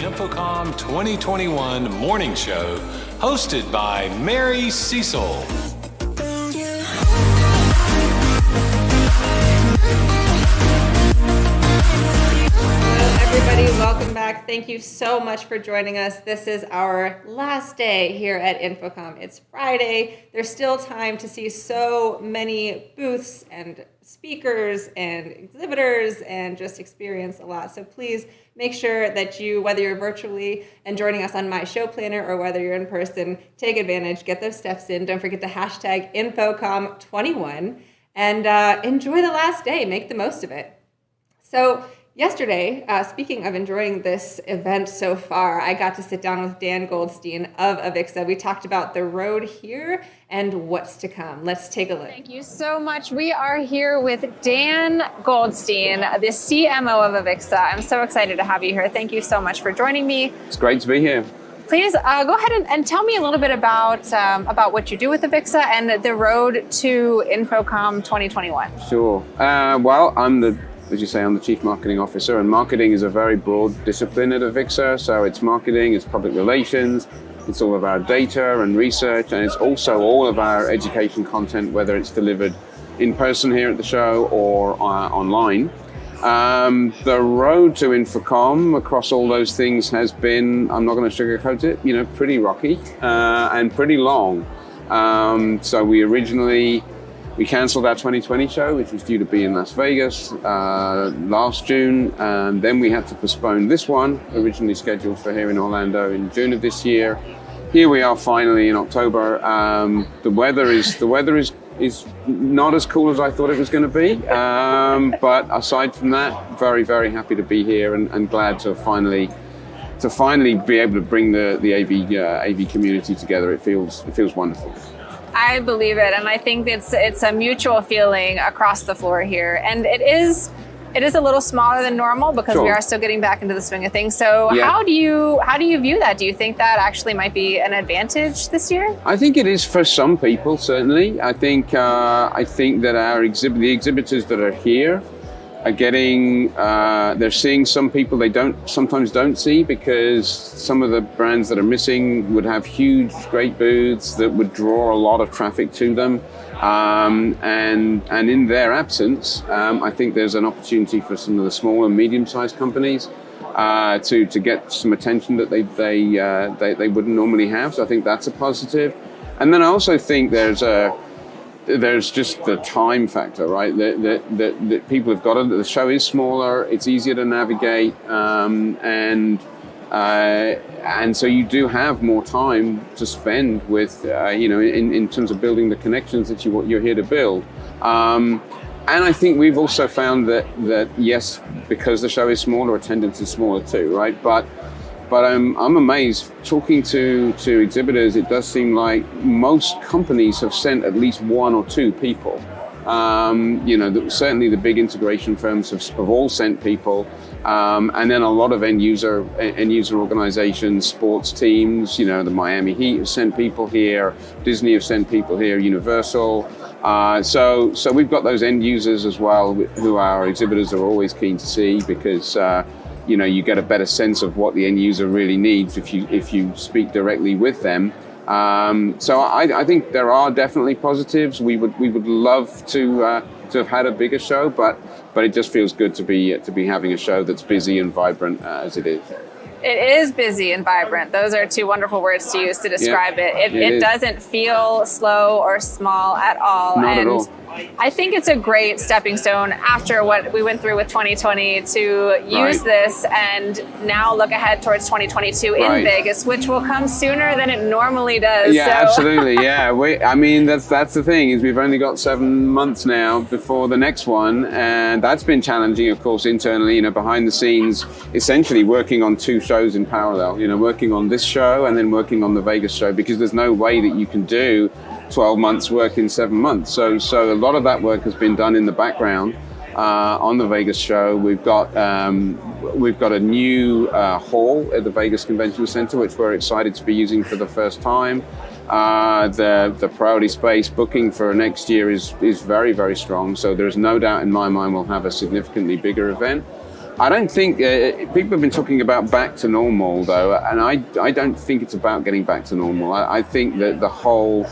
InfoComm 2021 Morning Show, hosted by Mary Cecil. Everybody, welcome back. Thank you so much for joining us. This is our last day here at InfoComm. It's Friday. There's still time to see so many booths and speakers and exhibitors and just experience a lot. So please make sure that you, whether you're virtually and joining us on My Show Planner or whether you're in person, take advantage, get those steps in. Don't forget to hashtag InfoComm21 and enjoy the last day. Make the most of it. So yesterday, speaking of enjoying this event so far, I got to sit down with Dan Goldstein of AVIXA. We talked about the road here and what's to come. Let's take a look. Thank you so much. We are here with Dan Goldstein, the CMO of AVIXA. I'm so excited to have you here. Thank you so much for joining me. It's great to be here. Please go ahead and tell me a little bit about what you do with AVIXA and the road to InfoComm 2021. Sure. Well, as you say, I'm the Chief Marketing Officer, and marketing is a very broad discipline at AVIXA. So it's marketing, it's public relations, it's all of our data and research, and it's also all of our education content, whether it's delivered in person here at the show or online. The road to InfoComm across all those things has been, I'm not going to sugarcoat it, pretty rocky and pretty long. So we canceled our 2020 show, which was due to be in Las Vegas last June. Then we had to postpone this one, originally scheduled for here in Orlando in June of this year. Here we are finally in October. The weather is not as cool as I thought it was going to be. But aside from that, very, very happy to be here and glad to finally be able to bring the AV community together. It feels wonderful. I believe it, and I think it's a mutual feeling across the floor here. And it is a little smaller than normal because Sure. We are still getting back into the swing of things. So Yeah. how do you view that? Do you think that actually might be an advantage this year? I think it is for some people, certainly. I think that the exhibitors that are here are they're seeing some people they sometimes don't see, because some of the brands that are missing would have huge, great booths that would draw a lot of traffic to them. And in their absence, I think there's an opportunity for some of the small and medium-sized companies to get some attention that they wouldn't normally have. So I think that's a positive. And then I also think there's just the time factor, right? That people have got it. The show is smaller, it's easier to navigate, and so you do have more time to spend with, in terms of building the connections that you're here to build. And I think we've also found that yes, because the show is smaller, attendance is smaller too, right? But I'm amazed talking to exhibitors. It does seem like most companies have sent at least one or two people. Certainly the big integration firms have all sent people, and then a lot of end user organizations, sports teams. The Miami Heat have sent people here. Disney have sent people here. Universal. So we've got those end users as well, who our exhibitors are always keen to see, because you get a better sense of what the end user really needs if you speak directly with them. So I think there are definitely positives. We would love to have had a bigger show, but it just feels good to be having a show that's busy and vibrant as it is. It is busy and vibrant. Those are two wonderful words to use to describe it. It doesn't feel slow or small at all. Not at all. I think it's a great stepping stone after what we went through with 2020 to use this and now look ahead towards 2022 in Vegas, which will come sooner than it normally does. Yeah, absolutely. Yeah, that's the thing, is we've only got 7 months now before the next one, and that's been challenging, of course, internally. Behind the scenes, essentially working on two shows in parallel. Working on this show and then working on the Vegas show, because there's no way that you can do 12 months work in 7 months. So a lot of that work has been done in the background on the Vegas show. We've got a new hall at the Vegas Convention Center, which we're excited to be using for the first time. The priority space booking for next year is very, very strong. So there's no doubt in my mind we'll have a significantly bigger event. I don't think people have been talking about back to normal, though, and I don't think it's about getting back to normal. I think that the whole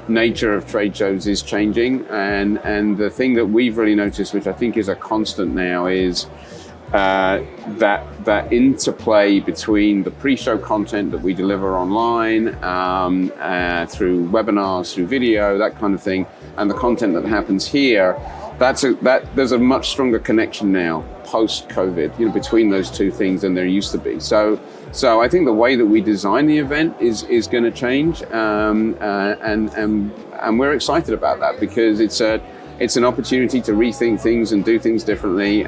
nature of trade shows is changing, and the thing that we've really noticed, which I think is a constant now, is that interplay between the pre-show content that we deliver online, through webinars, through video, that kind of thing, and the content that happens here. There's a much stronger connection now post-COVID, between those two things than there used to be. So I think the way that we design the event is going to change, and we're excited about that because it's an opportunity to rethink things and do things differently.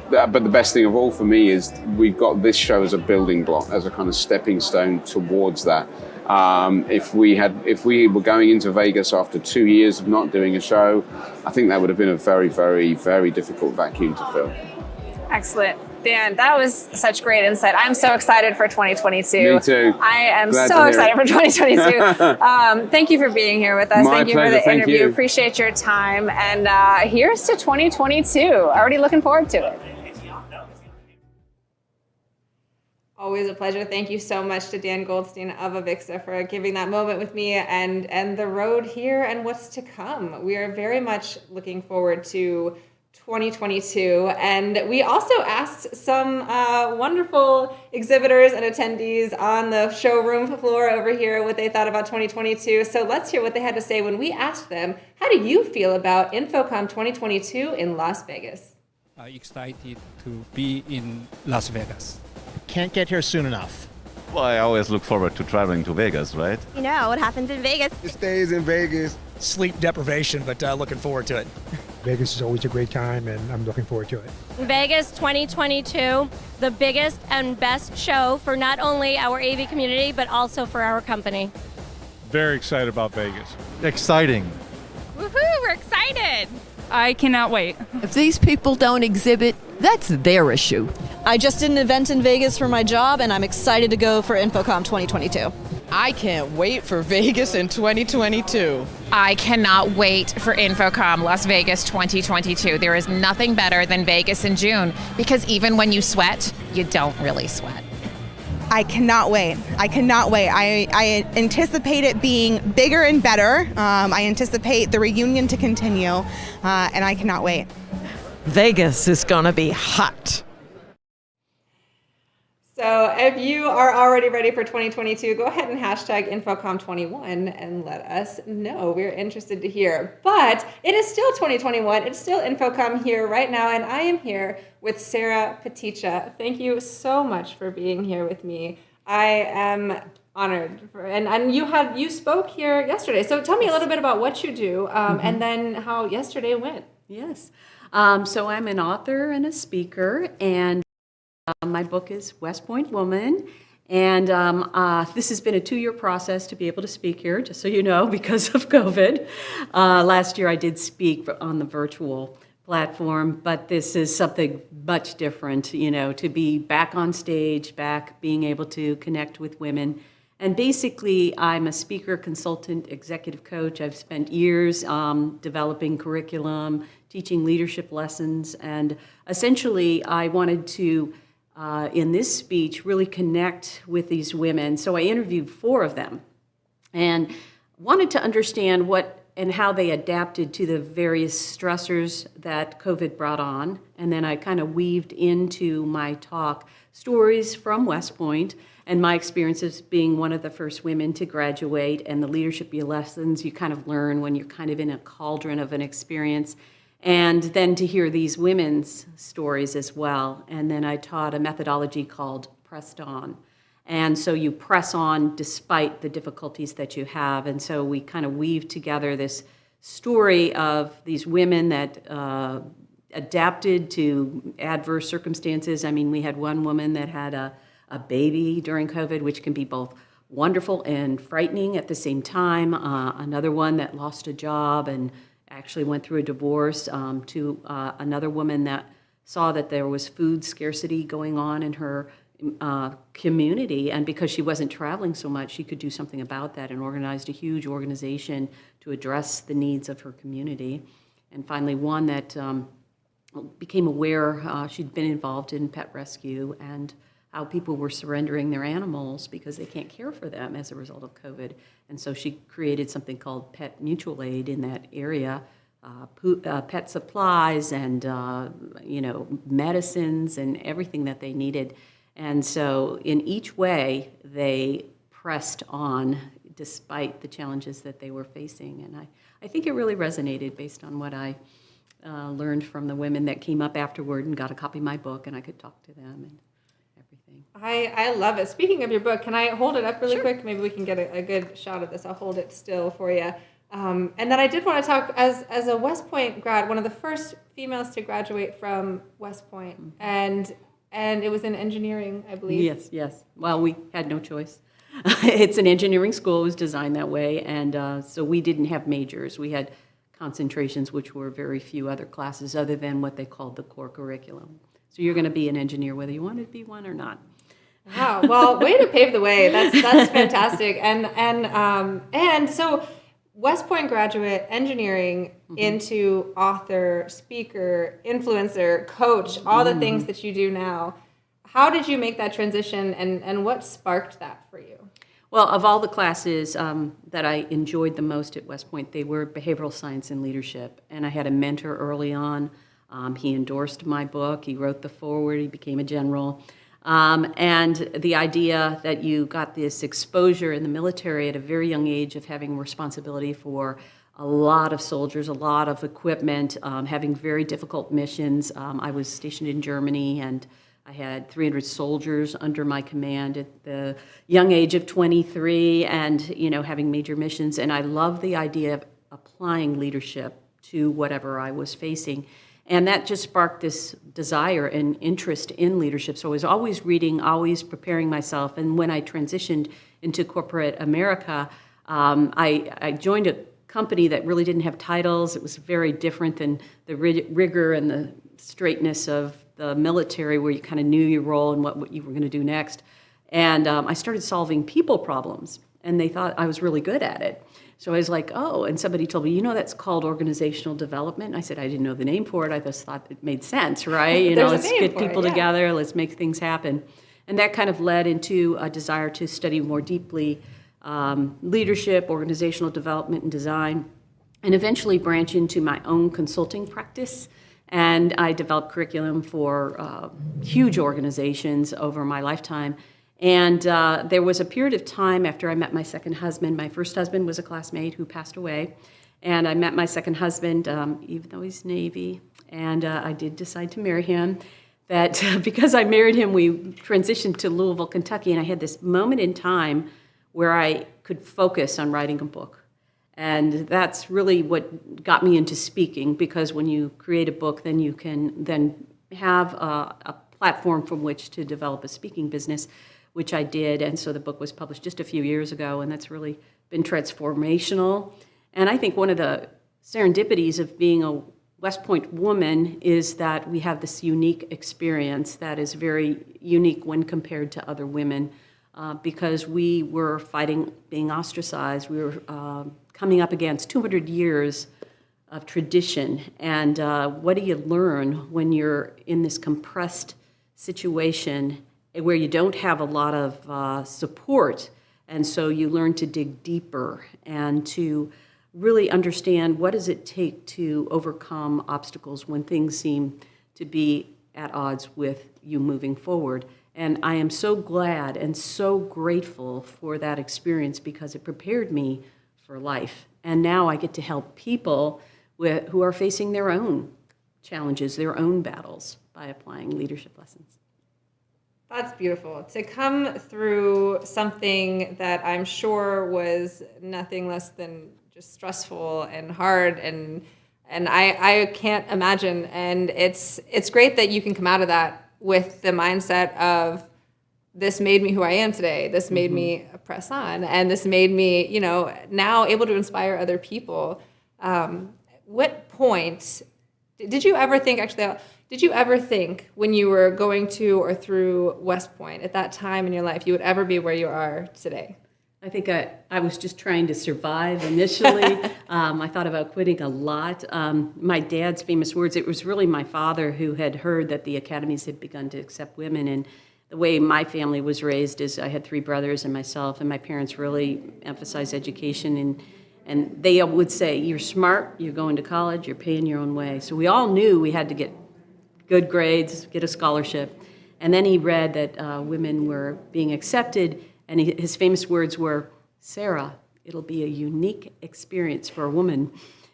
But the best thing of all for me is we've got this show as a building block, as a kind of stepping stone towards that. If we were going into Vegas after 2 years of not doing a show, I think that would have been a very, very, very difficult vacuum to fill. Excellent. Dan, that was such great insight. I'm so excited for 2022. Me too. I am Glad so excited for 2022. Thank you for being here with us. My Thank you pleasure. for the Thank interview. you. Appreciate your time. And here's to 2022. Already looking forward to it. Always a pleasure. Thank you so much to Dan Goldstein of AVIXA for giving that moment with me and the road here and what's to come. We are very much looking forward to 2022. And we also asked some wonderful exhibitors and attendees on the showroom floor over here what they thought about 2022. So let's hear what they had to say when we asked them, how do you feel about InfoComm 2022 in Las Vegas? Excited to be in Las Vegas. Can't get here soon enough. Well, I always look forward to traveling to Vegas, right? You know what happens in Vegas. It stays in Vegas. Sleep deprivation, but looking forward to it. Vegas is always a great time, and I'm looking forward to it. Vegas 2022, the biggest and best show for not only our AV community, but also for our company. Very excited about Vegas. Exciting. Woohoo, we're excited. I cannot wait. If these people don't exhibit, that's their issue. I just did an event in Vegas for my job, and I'm excited to go for InfoComm 2022. I can't wait for Vegas in 2022. I cannot wait for InfoComm Las Vegas 2022. There is nothing better than Vegas in June because even when you sweat, you don't really sweat. I cannot wait. I cannot wait. I anticipate it being bigger and better. I anticipate the reunion to continue, and I cannot wait. Vegas is gonna be hot. So if you are already ready for 2022, go ahead and hashtag InfoComm21 and let us know. We're interested to hear. But it is still 2021. It's still InfoComm here right now, and I am here with Sara Potecha. Thank you so much for being here with me. I am honored. And you spoke here yesterday. So tell me a little bit about what you do and then how yesterday went. Yes. So I'm an author and a speaker, and my book is West Point Woman, and this has been a 2-year process to be able to speak here, just so you know, because of COVID. Last year I did speak on the virtual platform, but this is something much different, to be back on stage, back being able to connect with women. And basically, I'm a speaker, consultant, executive coach. I've spent years developing curriculum, teaching leadership lessons, and essentially I wanted to in this speech, really connect with these women. So I interviewed 4 of them and wanted to understand what and how they adapted to the various stressors that COVID brought on. And then I kind of weaved into my talk stories from West Point and my experiences being one of the first women to graduate, and the leadership lessons you kind of learn when you're kind of in a cauldron of an experience. And then to hear these women's stories as well. And then I taught a methodology called Pressed On. And so you press on despite the difficulties that you have. And so we kind of weave together this story of these women that adapted to adverse circumstances. I mean, we had one woman that had a baby during COVID, which can be both wonderful and frightening at the same time. Another one that lost a job and actually went through a divorce, to another woman that saw that there was food scarcity going on in her community, and because she wasn't traveling so much, she could do something about that and organized a huge organization to address the needs of her community. And finally, one that became aware. She'd been involved in pet rescue and how people were surrendering their animals because they can't care for them as a result of COVID. And so she created something called Pet Mutual Aid in that area, pet supplies and medicines and everything that they needed. And so in each way, they pressed on despite the challenges that they were facing. And I think it really resonated based on what I learned from the women that came up afterward and got a copy of my book, and I could talk to them and everything. I love it. Speaking of your book, can I hold it up really quick? Maybe we can get a good shot of this. I'll hold it still for you. And then I did want to talk, as a West Point grad, one of the first females to graduate from West Point, and it was in engineering, I believe. Yes. Well, we had no choice. It's an engineering school. It was designed that way, and so we didn't have majors. We had concentrations, which were very few other classes other than what they called the core curriculum. So you're going to be an engineer whether you wanted to be one or not. Wow. Well, way to pave the way. That's fantastic. And so West Point graduate, engineering into author, speaker, influencer, coach, all the things that you do now. How did you make that transition, and what sparked that for you? Well, of all the classes that I enjoyed the most at West Point, they were behavioral science and leadership. And I had a mentor early on. He endorsed my book. He wrote the foreword. He became a general. And the idea that you got this exposure in the military at a very young age of having responsibility for a lot of soldiers, a lot of equipment, having very difficult missions. I was stationed in Germany, and I had 300 soldiers under my command at the young age of 23 and, having major missions. And I loved the idea of applying leadership to whatever I was facing. And that just sparked this desire and interest in leadership. So I was always reading, always preparing myself. And when I transitioned into corporate America, I joined a company that really didn't have titles. It was very different than the rigor and the straightness of the military, where you kind of knew your role and what you were going to do next. And I started solving people problems, and they thought I was really good at it. So I was like, oh, and somebody told me, that's called organizational development. And I said, I didn't know the name for it. I just thought it made sense, right? Let's get people together, let's make things happen. And that kind of led into a desire to study more deeply leadership, organizational development, and design, and eventually branch into my own consulting practice. And I developed curriculum for huge organizations over my lifetime. And there was a period of time after I met my second husband. My first husband was a classmate who passed away. And I met my second husband, even though he's Navy, and I did decide to marry him. That because I married him, we transitioned to Louisville, Kentucky, and I had this moment in time where I could focus on writing a book. And that's really what got me into speaking, because when you create a book, then you can then have a platform from which to develop a speaking business, which I did. And so the book was published just a few years ago, and that's really been transformational. And I think one of the serendipities of being a West Point woman is that we have this unique experience that is very unique when compared to other women, because we were fighting being ostracized. We were coming up against 200 years of tradition. And what do you learn when you're in this compressed situation where you don't have a lot of support? And so you learn to dig deeper and to really understand what does it take to overcome obstacles when things seem to be at odds with you moving forward. And I am so glad and so grateful for that experience, because it prepared me for life. And now I get to help people who are facing their own challenges, their own battles, by applying leadership lessons. That's beautiful. To come through something that I'm sure was nothing less than just stressful and hard, and I can't imagine. And it's great that you can come out of that with the mindset of, this made me who I am today. This made me press on, and this made me, now able to inspire other people. What point did you ever think? Actually, did you ever think when you were going to or through West Point at that time in your life you would ever be where you are today? I think I was just trying to survive initially. I thought about quitting a lot. My dad's famous words, it was really my father who had heard that the academies had begun to accept women. And the way my family was raised is I had 3 brothers and myself, and my parents really emphasized education. And they would say, you're smart, you're going to college, you're paying your own way. So we all knew we had to get good grades, get a scholarship. And then he read that women were being accepted. And his famous words were, Sarah, it'll be a unique experience for a woman.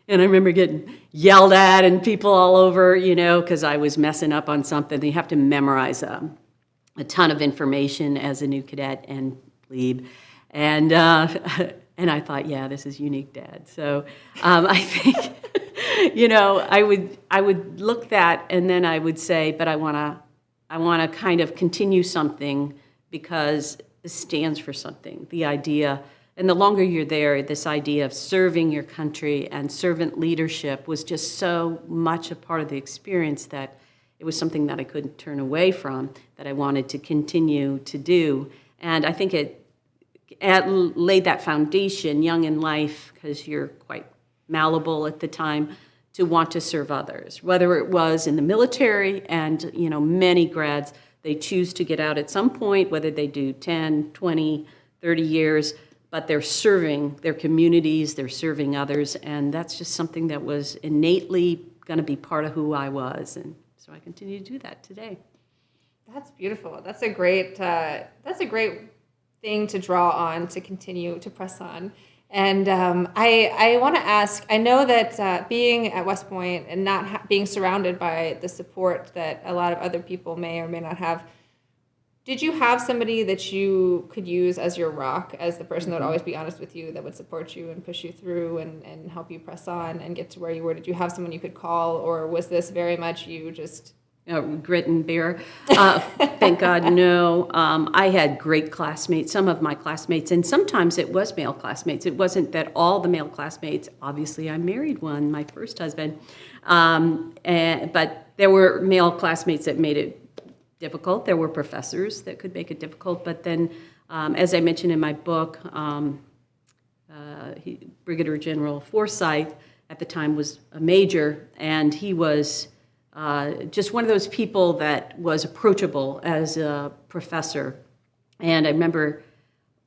And I remember getting yelled at and people all over, because I was messing up on something. You have to memorize a ton of information as a new cadet and plebe. And I thought, yeah, this is unique, Dad. So I think, I would look that and then I would say, but I want to kind of continue something because this stands for something, the idea. And the longer you're there, this idea of serving your country and servant leadership was just so much a part of the experience that it was something that I couldn't turn away from, that I wanted to continue to do. And I think it laid that foundation young in life, because you're quite malleable at the time, to want to serve others, whether it was in the military and, many grads, they choose to get out at some point, whether they do 10, 20, 30 years, but they're serving their communities, they're serving others, and that's just something that was innately going to be part of who I was, and so I continue to do that today. That's beautiful. That's a great thing to draw on, to continue to press on. And I want to ask, I know that being at West Point and not being surrounded by the support that a lot of other people may or may not have, did you have somebody that you could use as your rock, as the person that would always be honest with you, that would support you and push you through and help you press on and get to where you were? Did you have someone you could call, or was this very much you just... Grit and bear. Thank God, no. I had great classmates, some of my classmates, and sometimes it was male classmates. It wasn't that all the male classmates, obviously I married one, my first husband, but there were male classmates that made it difficult. There were professors that could make it difficult, but then, as I mentioned in my book, Brigadier General Forsyth at the time was a major, and he was just one of those people that was approachable as a professor. And I remember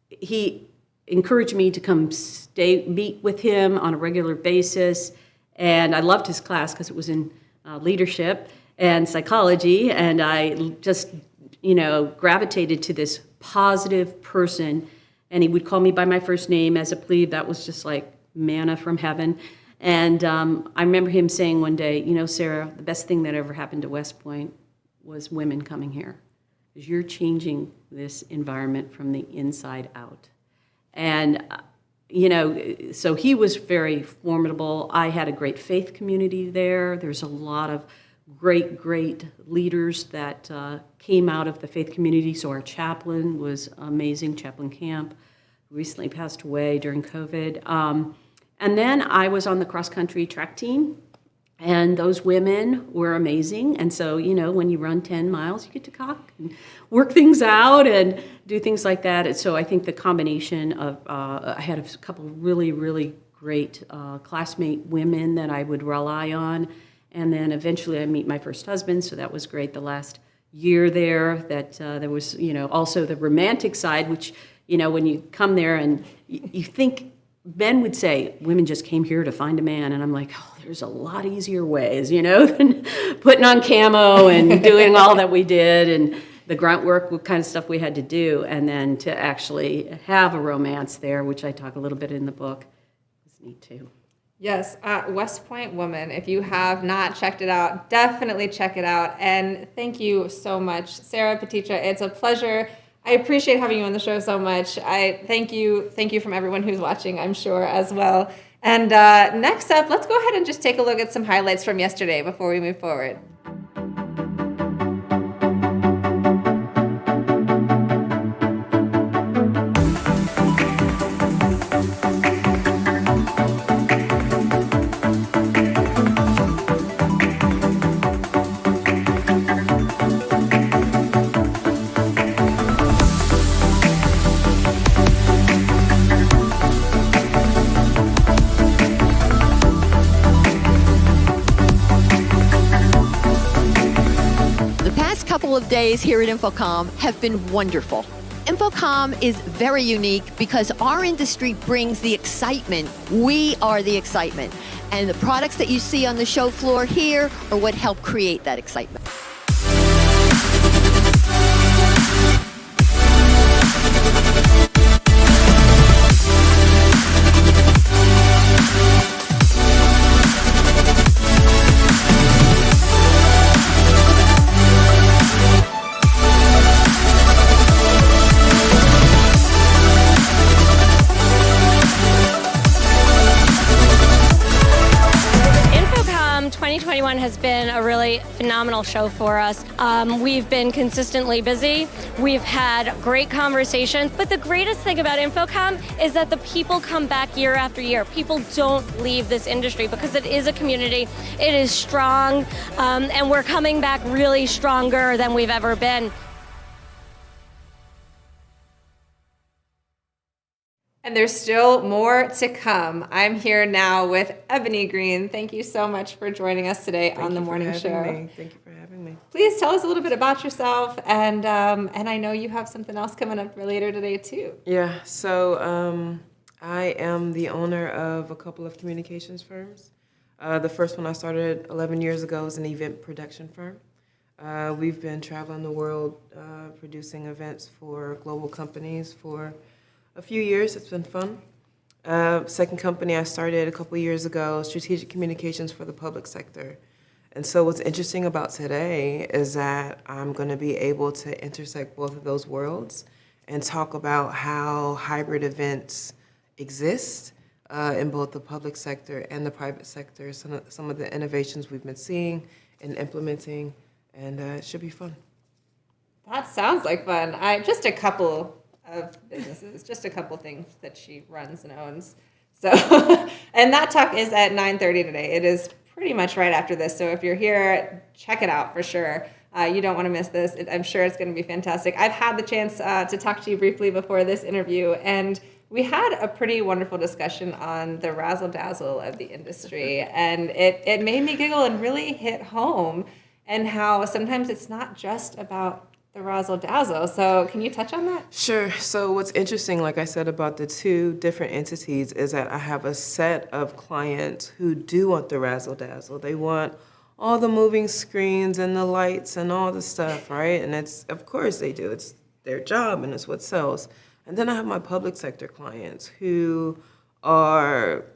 he encouraged me to come meet with him on a regular basis. And I loved his class because it was in leadership and psychology. And I just, gravitated to this positive person. And he would call me by my first name as a plebe. That was just like manna from heaven. And I remember him saying one day, Sarah, the best thing that ever happened to West Point was women coming here, because you're changing this environment from the inside out. And, so he was very formidable. I had a great faith community there. There's a lot of great leaders that came out of the faith community. So our chaplain was amazing, Chaplain Camp, who recently passed away during COVID. And then I was on the cross-country track team, and those women were amazing. And so, when you run 10 miles, you get to talk and work things out and do things like that. And so I think the combination of, I had a couple really, really great classmate women that I would rely on. And then eventually I meet my first husband, so that was great. The last year there, that there was, also the romantic side, which, when you come there and you think, Ben would say, women just came here to find a man. And I'm like, there's a lot easier ways, than putting on camo and doing all that we did and the grunt work, what kind of stuff we had to do. And then to actually have a romance there, which I talk a little bit in the book, was neat too. Yes, West Point Woman. If you have not checked it out, definitely check it out. And thank you so much, Sara Potecha. It's a pleasure. I appreciate having you on the show so much. I thank you from everyone who's watching, I'm sure, as well. And next up, let's go ahead and just take a look at some highlights from yesterday before we move forward. days here at InfoComm have been wonderful. InfoComm is very unique because our industry brings the excitement. We are the excitement. And the products that you see on the show floor here are what help create that excitement. InfoComm 2021 has been a really phenomenal show for us. We've been consistently busy. We've had great conversations, but the greatest thing about InfoComm is that the people come back year after year. People don't leave this industry because it is a community. It is strong, and we're coming back really stronger than we've ever been. And there's still more to come. I'm here now with Eboni Green. Thank you so much for joining us today on the morning show. Thank you for having me. Please tell us a little bit about yourself, and I know you have something else coming up for later today too. Yeah, so I am the owner of a couple of communications firms. The first one I started 11 years ago is an event production firm. We've been traveling the world producing events for global companies for a few years. It's been fun. Second company I started a couple years ago, strategic communications for the public sector. And so what's interesting about today is that I'm going to be able to intersect both of those worlds and talk about how hybrid events exist in both the public sector and the private sector, some of the innovations we've been seeing and implementing, and it should be fun. That sounds like fun. Just a couple of businesses, just a couple things that she runs and owns. So, and that talk is at 9:30 today. It is pretty much right after this. So if you're here, check it out for sure. You don't want to miss this. I'm sure it's going to be fantastic. I've had the chance to talk to you briefly before this interview, and we had a pretty wonderful discussion on the razzle-dazzle of the industry, and it made me giggle and really hit home, and how sometimes it's not just about the razzle-dazzle. So can you touch on that? Sure. So what's interesting, like I said, about the two different entities is that I have a set of clients who do want the razzle-dazzle. They want all the moving screens and the lights and all the stuff, right? And it's, of course they do. It's their job and it's what sells. And then I have my public sector clients who are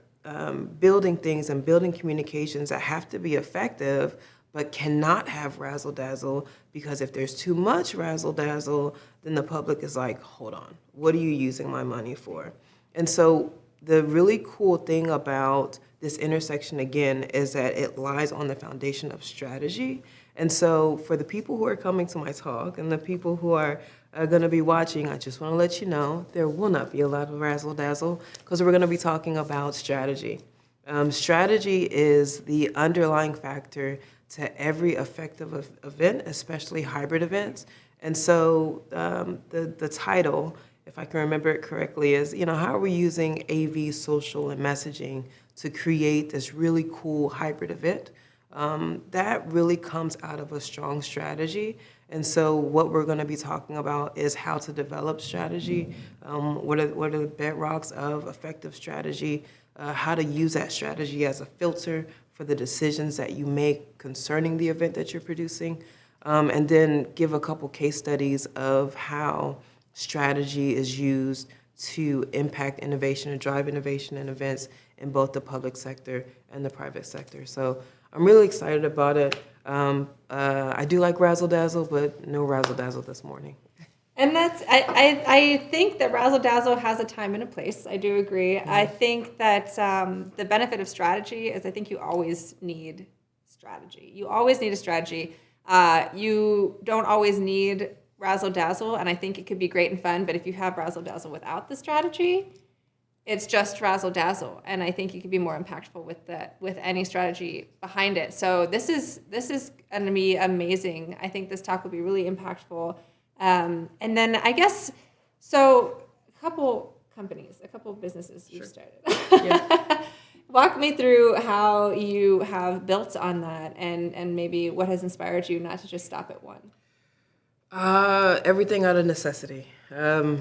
building things and building communications that have to be effective, but cannot have razzle-dazzle, because if there's too much razzle-dazzle, then the public is like, hold on, what are you using my money for? And so the really cool thing about this intersection, again, is that it lies on the foundation of strategy. And so for the people who are coming to my talk and the people who are going to be watching, I just want to let you know there will not be a lot of razzle-dazzle, because we're going to be talking about strategy. Strategy is the underlying factor to every effective event, especially hybrid events. And so the title, if I can remember it correctly, is, how are we using AV, social, and messaging to create this really cool hybrid event? That really comes out of a strong strategy. And so what we're going to be talking about is how to develop strategy, what are the bedrocks of effective strategy, how to use that strategy as a filter for the decisions that you make concerning the event that you're producing, and then give a couple case studies of how strategy is used to impact innovation and drive innovation in events in both the public sector and the private sector. So I'm really excited about it. I do like razzle-dazzle, but no razzle-dazzle this morning. And I think that razzle-dazzle has a time and a place. I do agree. Mm-hmm. I think that the benefit of strategy is I think you always need strategy. You always need a strategy. You don't always need razzle-dazzle, and I think it could be great and fun, but if you have razzle-dazzle without the strategy, it's just razzle-dazzle, and I think you can be more impactful with any strategy behind it. So this is going to be amazing. I think this talk will be really impactful. And then I guess, so a couple companies, a couple businesses you've started. Yeah. Walk me through how you have built on that, and maybe what has inspired you not to just stop at one. Everything out of necessity. Wow,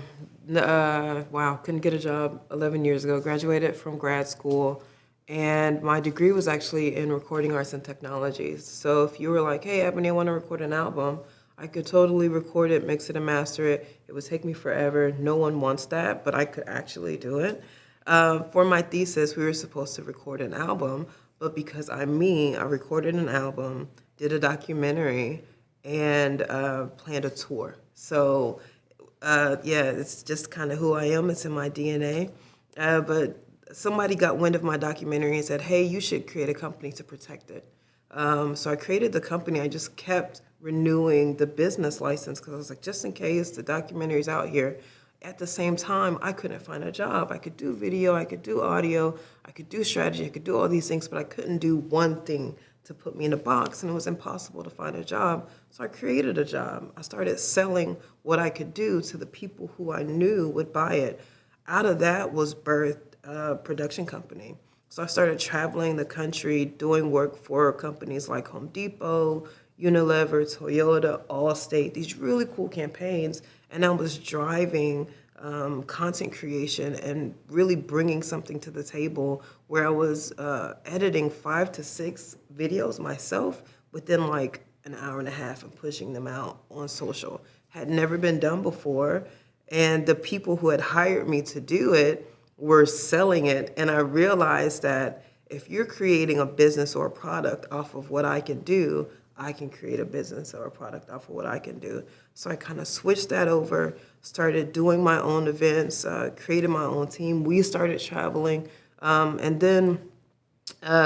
couldn't get a job 11 years ago. Graduated from grad school, and my degree was actually in recording arts and technologies. So if you were like, hey, Eboni, I want to record an album, I could totally record it, mix it, and master it. It would take me forever. No one wants that, but I could actually do it. For my thesis, we were supposed to record an album, but because I'm me, I recorded an album, did a documentary, and planned a tour. So yeah, it's just kind of who I am. It's in my DNA. But somebody got wind of my documentary and said, hey, you should create a company to protect it. So I created the company. I just kept renewing the business license because I was like, just in case the documentary's out here. At the same time, I couldn't find a job. I could do video, I could do audio, I could do strategy, I could do all these things, but I couldn't do one thing to put me in a box, and it was impossible to find a job. So I created a job. I started selling what I could do to the people who I knew would buy it. Out of that was birthed a production company. So I started traveling the country, doing work for companies like Home Depot, Unilever, Toyota, Allstate, these really cool campaigns. And I was driving content creation and really bringing something to the table where I was editing 5 to 6 videos myself within like an hour and a half and pushing them out on social. Had never been done before. And the people who had hired me to do it were selling it. And I realized that if you're creating a business or a product off of what I can do, I can create a business or a product off of what I can do. So I kind of switched that over, started doing my own events, created my own team. We started traveling. And then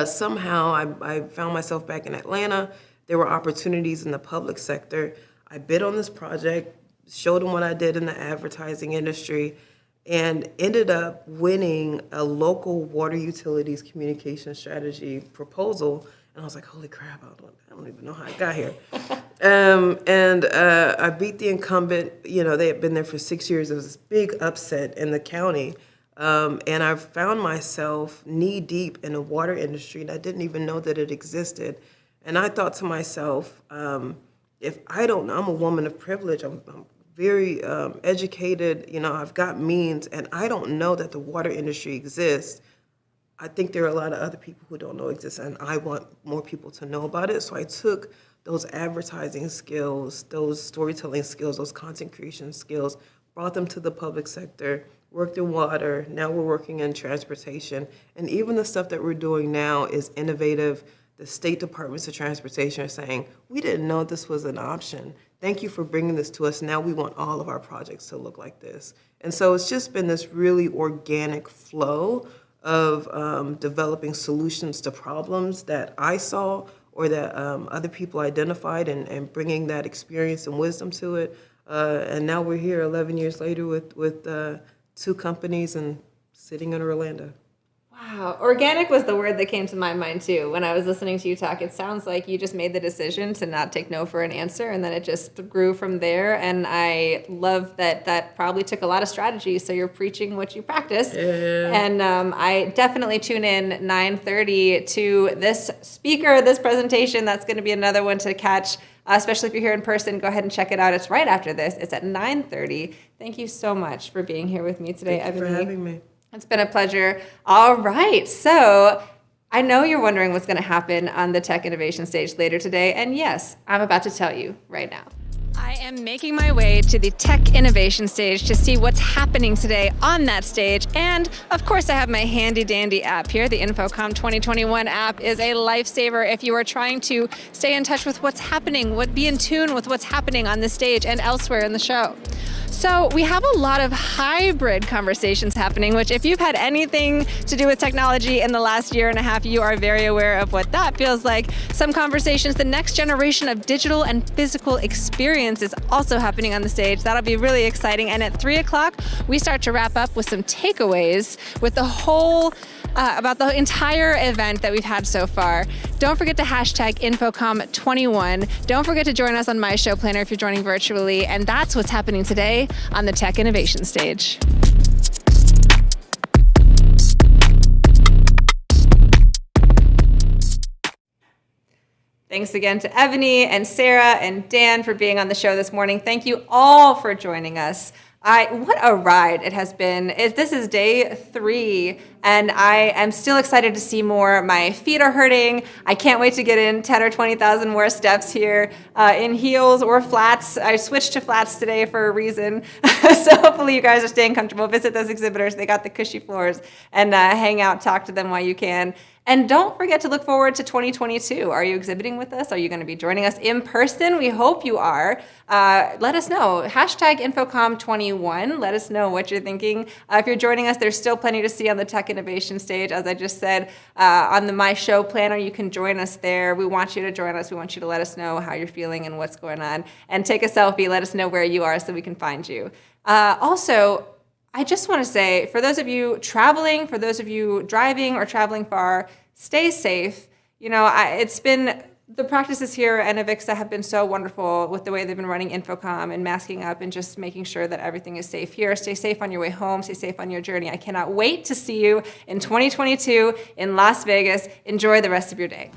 somehow I found myself back in Atlanta. There were opportunities in the public sector. I bid on this project, showed them what I did in the advertising industry, and ended up winning a local water utilities communication strategy proposal. And I was like, holy crap, I don't even know how I got here. I beat the incumbent. You know, they had been there for 6 years. It was this big upset in the county. And I found myself knee deep in the water industry, and I didn't even know that it existed. And I thought to myself, if I don't know, I'm a woman of privilege. I'm very educated. You know, I've got means, and I don't know that the water industry exists. I think there are a lot of other people who don't know it exists, and I want more people to know about it. So I took those advertising skills, those storytelling skills, those content creation skills, brought them to the public sector, worked in water. Now we're working in transportation. And even the stuff that we're doing now is innovative. The state departments of transportation are saying, we didn't know this was an option. Thank you for bringing this to us. Now we want all of our projects to look like this. And so it's just been this really organic flow of developing solutions to problems that I saw or that other people identified, and bringing that experience and wisdom to it. And now we're here 11 years later with 2 companies and sitting in Orlando. Wow. Organic was the word that came to my mind too when I was listening to you talk. It sounds like you just made the decision to not take no for an answer, and then it just grew from there. And I love that probably took a lot of strategy. So you're preaching what you practice. Yeah. And I definitely tune in 9:30 to this speaker, this presentation. That's going to be another one to catch. Especially if you're here in person, go ahead and check it out. It's right after this. It's at 9:30. Thank you so much for being here with me today, Thank you for having me. It's been a pleasure. All right, so I know you're wondering what's going to happen on the Tech Innovation stage later today, and yes, I'm about to tell you right now. I am making my way to the Tech Innovation stage to see what's happening today on that stage. And of course, I have my handy dandy app here. The InfoComm 2021 app is a lifesaver if you are trying to stay in touch with what's happening, be in tune with what's happening on the stage and elsewhere in the show. So we have a lot of hybrid conversations happening, which if you've had anything to do with technology in the last year and a half, you are very aware of what that feels like. Some conversations, the next generation of digital and physical experience is also happening on the stage. That'll be really exciting. And at 3 o'clock, we start to wrap up with some takeaways with the whole about the entire event that we've had so far. Don't forget to hashtag InfoComm21. Don't forget to join us on My Show Planner if you're joining virtually. And that's what's happening today on the Tech Innovation stage. Thanks again to Eboni and Sara and Dan for being on the show this morning. Thank you all for joining us. What a ride it has been. This is day 3, and I am still excited to see more. My feet are hurting. I can't wait to get in 10 or 20,000 more steps here in heels or flats. I switched to flats today for a reason. So hopefully you guys are staying comfortable. Visit those exhibitors. They got the cushy floors, and hang out, talk to them while you can. And don't forget to look forward to 2022. Are you exhibiting with us? Are you going to be joining us in person? We hope you are. Let us know. Hashtag InfoComm21. Let us know what you're thinking. If you're joining us, there's still plenty to see on the Tech Innovation stage. As I just said, on the My Show planner, you can join us there. We want you to join us. We want you to let us know how you're feeling and what's going on. And take a selfie. Let us know where you are so we can find you. Also, I just want to say, for those of you traveling, for those of you driving or traveling far, stay safe. You know, it's been, the practices here at AVIXA have been so wonderful with the way they've been running InfoComm and masking up and just making sure that everything is safe here. Stay safe on your way home. Stay safe on your journey. I cannot wait to see you in 2022 in Las Vegas. Enjoy the rest of your day.